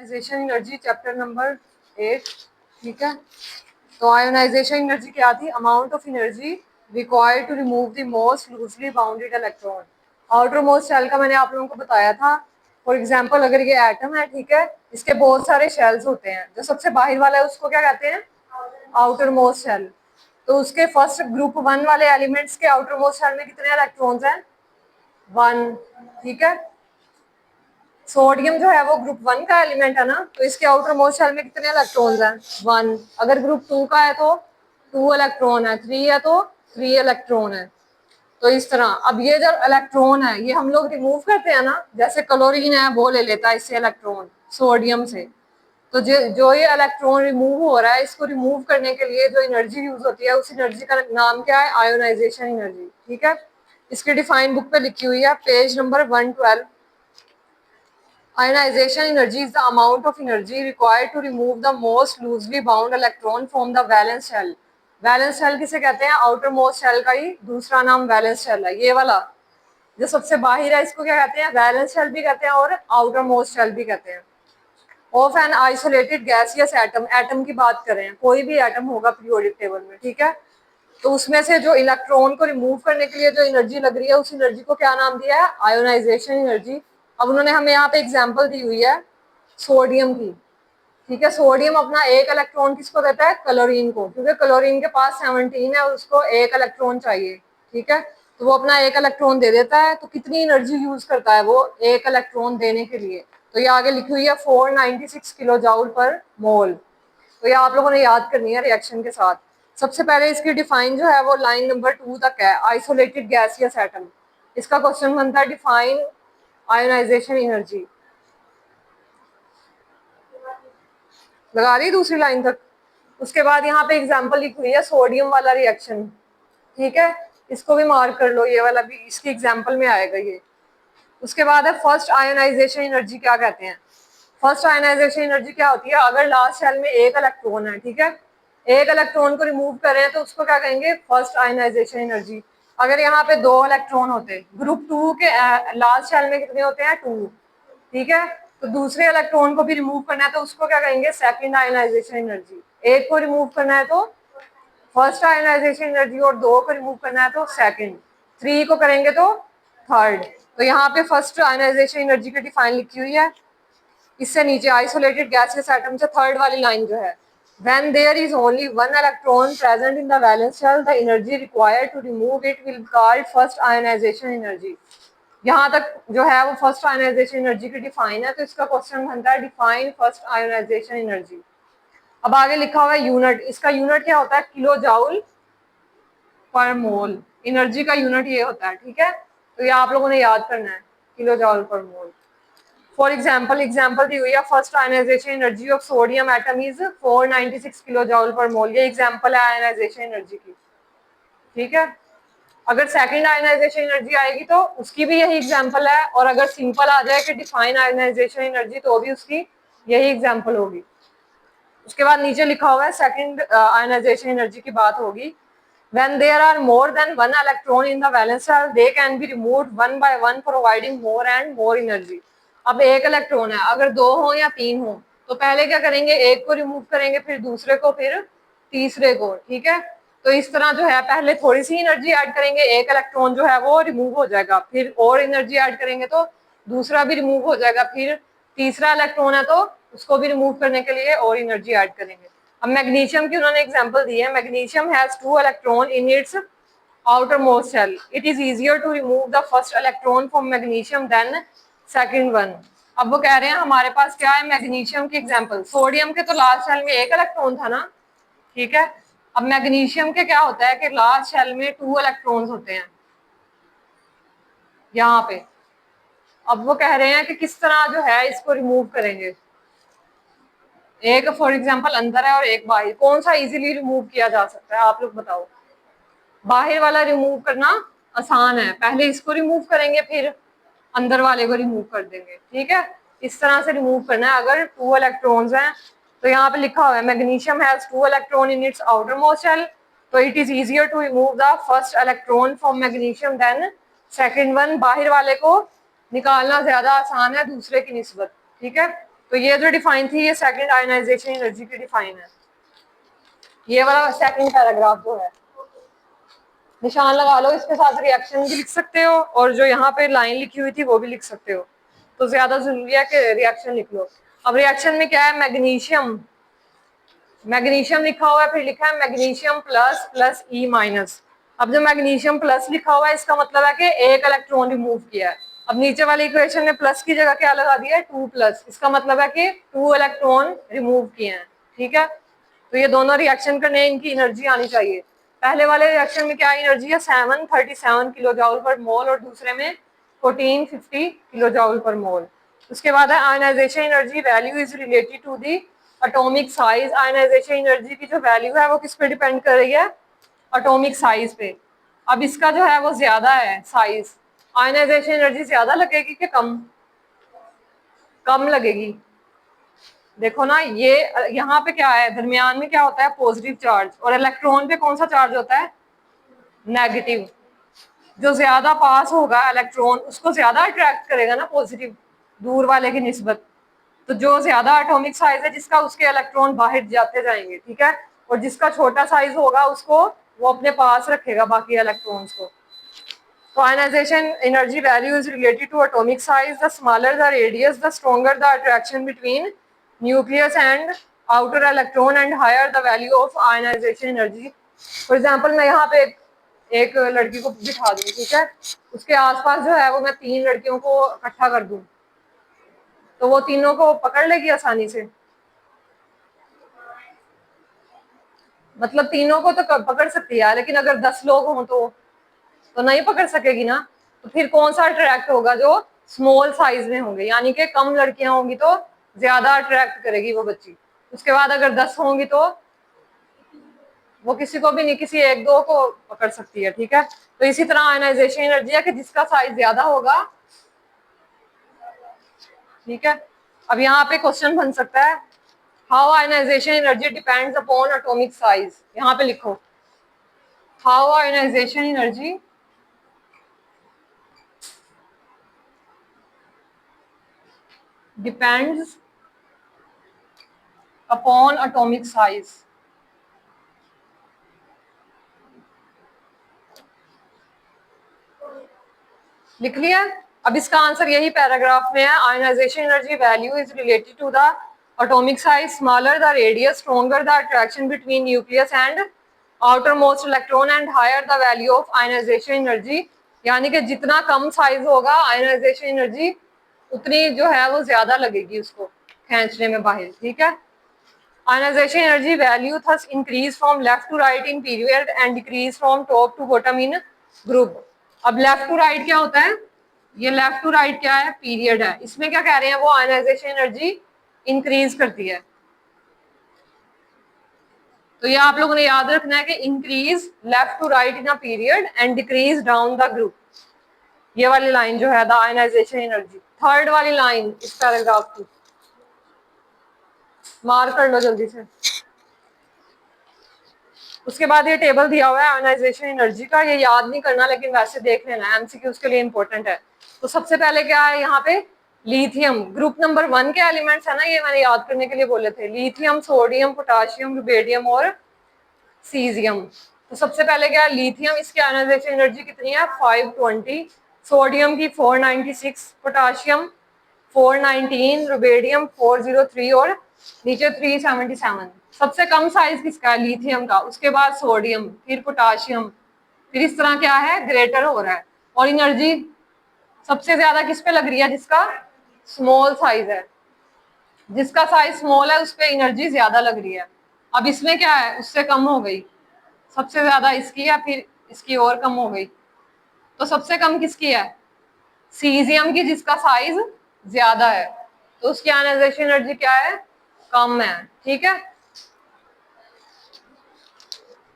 Ionisation energy chapter number 8। ठीक है, तो आयोनाइजेशन एनर्जी क्या थी? Amount of energy required to remove the most loosely bounded electron. Outer most shell का मैंने आप लोगों को बताया था। फॉर एग्जांपल अगर ये एटम है, ठीक है, इसके बहुत सारे शेल्स होते हैं। जो सबसे बाहर वाला है उसको क्या कहते हैं? Outer most shell. तो उसके फर्स्ट ग्रुप 1 वाले एलिमेंट्स के आउटर मोस्ट शेल में कितने इलेक्ट्रॉन्स हैं? 1। ठीक है, सोडियम जो है वो ग्रुप 1 का एलिमेंट है ना, तो इसके आउटर मोस्ट शेल में कितने इलेक्ट्रॉन्स हैं? 1। अगर ग्रुप 2 का है तो 2 इलेक्ट्रॉन है, 3 है तो 3 इलेक्ट्रॉन है। तो इस तरह अब ये जो इलेक्ट्रॉन है ये हम लोग रिमूव करते हैं ना, जैसे क्लोरीन है वो ले लेता है इससे इलेक्ट्रॉन सोडियम से। तो जो ये इलेक्ट्रॉन रिमूव हो रहा है, इसको रिमूव करने के लिए जो एनर्जी यूज होती है उस एनर्जी का नाम क्या है? Ionization energy. ठीक है, इसकी डिफाइन बुक पे लिखी हुई है page number 112। Ionization energy is the amount of energy required to remove the most loosely bound electron from the valence shell. Valence shell किसे कहते हैं? आउटर मोस्ट शेल का ही दूसरा नाम वैलेंस शेल है। ये वाला जो सबसे बाहर है इसको क्या कहते हैं? वैलेंस शेल भी कहते हैं और आउटर मोस्ट शेल भी कहते हैं। Of an isolated gaseous atom, atom की बात करें, कोई भी एटम होगा पीरियोडिक टेबल में, ठीक है, तो उसमें से जो इलेक्ट्रॉन को रिमूव करने के लिए जो एनर्जी लग रही है उस एनर्जी को क्या नाम दिया है? Ionization energy. अब उन्होंने हमें यहाँ पे एग्जांपल दी हुई है सोडियम की। ठीक है, सोडियम अपना एक इलेक्ट्रॉन किसको देता है? क्लोरीन को, क्योंकि क्लोरीन के पास 17 है और उसको एक इलेक्ट्रॉन चाहिए। ठीक है, तो वो अपना एक इलेक्ट्रॉन दे देता है। तो कितनी एनर्जी यूज करता है वो एक इलेक्ट्रॉन देने के लिए? तो ये आगे लिखी हुई है 496 किलो जाउल पर मोल। तो ये आप लोगों ने याद करनी है रिएक्शन के साथ। सबसे पहले इसकी डिफाइन जो है वो लाइन नंबर 2 तक है, आइसोलेटेड गैसियस एटम। इसका क्वेश्चन बनता है डिफाइन आयोनाइजेशन एनर्जी। लगा दी दूसरी लाइन तक। उसके बाद यहाँ पे एग्जांपल लिखी हुई है सोडियम वाला रिएक्शन। ठीक है, इसको भी मार्क कर लो, ये वाला भी इसकी एग्जांपल में आएगा ये। उसके बाद है फर्स्ट आयोनाइजेशन एनर्जी। क्या कहते हैं? फर्स्ट आयोनाइजेशन एनर्जी क्या होती है? अगर लास्ट शेल में एक इलेक्ट्रॉन है, ठीक है, एक इलेक्ट्रॉन को रिमूव करें तो उसको क्या कहेंगे? First ionization energy. अगर यहाँ पे 2 इलेक्ट्रॉन होते, ग्रुप 2 के लास्ट शेल में कितने होते हैं? 2। ठीक है, तो दूसरे इलेक्ट्रॉन को भी रिमूव करना है तो उसको क्या कहेंगे? Second ionisation energy. एक को रिमूव करना है तो फर्स्ट आयोनाइजेशन एनर्जी और 2 को रिमूव करना है तो सेकंड, 3 को करेंगे तो थर्ड। तो यहाँ पे फर्स्ट आयोनाइजेशन एनर्जी की डिफाइन लिखी हुई है। इससे नीचे आइसोलेटेड गैसियस एटम से थर्ड वाली लाइन जो है, when there is only one electron present in the valence shell, the energy required to remove it will be called first ionization energy. यहाँ तक जो है वो फर्स्ट आयोनाइजेशन एनर्जी की डिफाइन है। तो इसका क्वेश्चन बनता है डिफाइन फर्स्ट आयोनाइजेशन एनर्जी। अब आगे लिखा हुआ है यूनिट। इसका यूनिट क्या होता है? किलो जाउल पर मोल। एनर्जी का यूनिट ये होता है। ठीक है, तो ये आप लोगों ने याद करना है, kilo joule per mole. For example दी हुई है first ionization energy of sodium atom is 496 kilo joule per mole. ये एग्जाम्पल है आयोनाइजेशन एनर्जी की। ठीक है, अगर सेकंड आयोनाइजेशन एनर्जी आएगी तो उसकी भी यही एग्जाम्पल है, और अगर सिंपल आ जाए कि डिफाइन आयोनाइजेशन एनर्जी तो भी उसकी यही एग्जाम्पल होगी। उसके बाद नीचे लिखा हुआ है सेकंड आयोनाइजेशन एनर्जी की बात होगी। When there are more than one electron in the valence shell, they can be removed one by one, providing more and more energy. अब एक इलेक्ट्रॉन है, अगर 2 हो या 3 हो तो पहले क्या करेंगे? एक को रिमूव करेंगे, फिर दूसरे को, फिर तीसरे को। ठीक है, तो इस तरह जो है पहले थोड़ी सी एनर्जी ऐड करेंगे, एक इलेक्ट्रॉन जो है वो रिमूव हो जाएगा, फिर और एनर्जी ऐड करेंगे तो दूसरा भी रिमूव हो जाएगा, फिर तीसरा इलेक्ट्रॉन है तो उसको भी रिमूव करने के लिए और एनर्जी ऐड करेंगे। अब मैग्नीशियम की उन्होंने एग्जांपल दी है। Magnesium has 2 electron in it's outermost shell. It is easier to remove the first electron from magnesium than second one. अब वो कह रहे हैं हमारे पास क्या है? मैग्नीशियम की एग्जांपल। सोडियम के तो लास्ट शेल में एक इलेक्ट्रॉन था ना, ठीक है, अब मैग्नीशियम के क्या होता है कि लास्ट शेल में 2 इलेक्ट्रॉन्स होते हैं यहाँ पे। अब वो कह रहे हैं कि किस तरह जो है इसको रिमूव करेंगे। एक फॉर एग्जांपल अंदर है और एक बाहर, कौन सा इजीली रिमूव किया जा सकता है? आप लोग बताओ। बाहर वाला रिमूव करना आसान है, पहले इसको रिमूव करेंगे फिर अंदर वाले को रिमूव कर देंगे। ठीक है, इस तरह से रिमूव करना है। अगर 2 इलेक्ट्रॉन्स हैं तो यहाँ पे लिखा हुआ है magnesium has 2 electron in its outer most shell, तो it is easier to remove the first electron from magnesium than second one. बाहर वाले को निकालना ज्यादा आसान है दूसरे की निस्बत। ठीक है, तो ये जो डिफाइन थी ये सेकंड आयनाइजेशन एनर्जी की डिफाइन है। ये वाला सेकंड पैराग्राफ जो है, निशान लगा लो, इसके साथ रिएक्शन भी लिख सकते हो और जो यहाँ पे लाइन लिखी हुई थी वो भी लिख सकते हो, तो ज्यादा जरूरी है कि रिएक्शन लिख लो। अब रिएक्शन में क्या है, मैग्नीशियम, मैग्नीशियम लिखा हुआ है, फिर लिखा है magnesium plus plus E minus. अब जो मैग्नीशियम प्लस लिखा हुआ है इसका मतलब है कि एक इलेक्ट्रॉन रिमूव किया है। अब नीचे वाली इक्वेशन में प्लस की जगह क्या लगा दिया है, 2 प्लस, इसका मतलब है कि 2 इलेक्ट्रॉन रिमूव किए हैं। ठीक है, तो ये दोनों रिएक्शन करने इनकी एनर्जी आनी चाहिए। पहले वाले रिएक्शन में क्या एनर्जी है, 737 किलो जूल पर मोल और दूसरे में 1450 किलो जूल पर मोल। उसके बाद है ionization energy value is related to the atomic size. Ionization energy की जो वैल्यू है वो किस पे डिपेंड कर रही है, एटॉमिक साइज पे। अब इसका जो है वो ज्यादा है साइज, आयनाइजेशन एनर्जी ज्यादा लगेगी कि कम, कम लगेगी। देखो ना, ये यहाँ पे क्या है, दरमियान में क्या होता है, पॉजिटिव चार्ज, और इलेक्ट्रॉन पे कौन सा चार्ज होता है, नेगेटिव। जो ज्यादा पास होगा इलेक्ट्रॉन उसको ज्यादा अट्रैक्ट करेगा ना पॉजिटिव, दूर वाले की निस्बत। तो जो ज्यादा एटॉमिक साइज है जिसका, उसके इलेक्ट्रॉन बाहर जाते जाएंगे। ठीक है, और जिसका छोटा साइज होगा उसको वो अपने पास रखेगा बाकी इलेक्ट्रॉन्स को। तो ionization energy value is related to atomic size, the smaller the radius the stronger the attraction between nucleus and outer electron and higher the value of ionization energy. For example मैं यहाँ पे एक लड़की को बिठा दूँ, ठीक है, उसके आसपास जो है वो मैं 3 लड़कियों को इकट्ठा कर दूँ, तो वो तीनों को पकड़ लेगी आसानी से, मतलब तीनों को तो पकड़ सकती है, लेकिन अगर 10 लोग हों तो नहीं पकड़ सकेगी ना। तो फिर कौन सा अट्रैक्ट होगा, जो स्मॉल साइज में होंगे, यानी कि कम लड़कियां होंगी तो ज्यादा अट्रैक्ट करेगी वो बच्ची। उसके बाद अगर 10 होंगी तो वो किसी को भी नहीं, किसी एक दो को पकड़ सकती है। ठीक है, तो इसी तरह आयनाइजेशन एनर्जी है कि जिसका साइज ज्यादा होगा। ठीक है, अब यहाँ पे क्वेश्चन बन सकता है, how ionization energy depends upon atomic size. यहाँ पे लिखो, how ionization energy depends upon atomic size. लिख लिया। अब इसका आंसर यही पैराग्राफ में है, ionization energy value is related to the atomic size, smaller the radius stronger the attraction between nucleus and outer most electron and higher the value of ionization energy. यानी कि जितना कम साइज होगा ionization energy उतनी जो है वो ज्यादा लगेगी उसको खींचने में बाहर। ठीक है, ionization energy value thus increase from left to right in period and decrease from top to bottom in group. अब लेफ्ट टू राइट क्या होता है, ये लेफ्ट टू राइट क्या है, पीरियड है। इसमें क्या कह रहे हैं, वो आयनाइजेशन एनर्जी इंक्रीज करती है। तो ये आप लोगों ने याद रखना है कि increase left to right in a period and decrease down the group. ये वाली लाइन जो है, द आयनाइजेशन एनर्जी, थर्ड वाली लाइन इस पैराग्राफ की, मार्क कर लो जल्दी से। उसके बाद ये टेबल दिया हुआ है आयनाइजेशन एनर्जी का, ये याद नहीं करना लेकिन वैसे देख लेना, एमसीक्यू के लिए इंपॉर्टेंट है। तो सबसे पहले क्या है यहाँ पे, लिथियम, ग्रुप नंबर 1 के एलिमेंट्स है ना, ये मैंने याद करने के लिए बोले थे, लिथियम, सोडियम, पोटाशियम, रुबेडियम और सीजियम। तो सबसे पहले क्या है, लिथियम, इसकी आयनाइजेशन एनर्जी कितनी है, 520, सोडियम की 496, पोटाशियम 419, रुबेडियम 403 और नीचे 377। सबसे कम साइज किसका है, लिथियम का, उसके बाद सोडियम, फिर पोटाशियम, फिर इस तरह क्या है, ग्रेटर हो रहा है। और एनर्जी सबसे ज्यादा किस पे लग रही है, जिसका स्मॉल साइज है, जिसका साइज स्मॉल है उस पर एनर्जी ज्यादा लग रही है। अब इसमें क्या है, उससे कम हो गई, सबसे ज्यादा इसकी है, फिर इसकी और कम हो गई। तो सबसे कम किसकी है, सीजियम की, जिसका साइज ज्यादा है, तो उसकी आयनाइजेशन एनर्जी क्या है, कम है। ठीक है,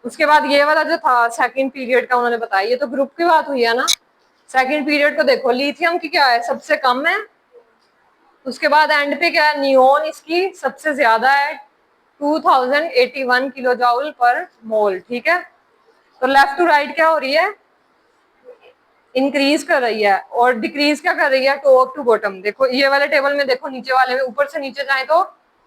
उसके बाद ये वाला जो था सेकंड पीरियड का उन्होंने बताया, ये तो ग्रुप की बात हुई है ना। सेकंड पीरियड को देखो, लिथियम की क्या है, सबसे कम है, उसके बाद एंड पे क्या है, नियोन, इसकी सबसे ज्यादा है, 2081 किलो जूल पर मोल। ठीक है, तो लेफ्ट टू राइट क्या हो रही है, इंक्रीज कर रही है और डिक्रीज क्या कर रही है, टॉप टू बॉटम। देखो ये वाले टेबल में देखो, नीचे वाले में ऊपर से नीचे जाए तो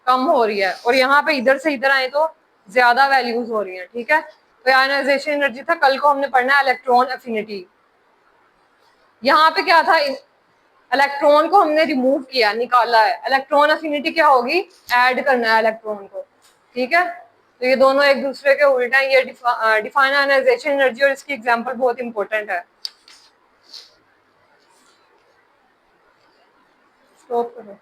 कम हो रही है, और यहाँ पे इधर से इधर आए तो ज्यादा वैल्यूज हो रही है। ठीक है, तो आयोनाइजेशन एनर्जी था, कल को हमने पढ़ना है इलेक्ट्रॉन एफिनिटी। यहाँ पे क्या था, इलेक्ट्रॉन को हमने रिमूव किया, निकाला है। इलेक्ट्रॉन अफिनिटी क्या होगी, ऐड करना है इलेक्ट्रॉन को। ठीक है, तो ये दोनों एक दूसरे के उल्टा है। ये डिफाइन आयोनाइजेशन एनर्जी और इसकी एग्जांपल बहुत इंपॉर्टेंट है। स्टॉप करो।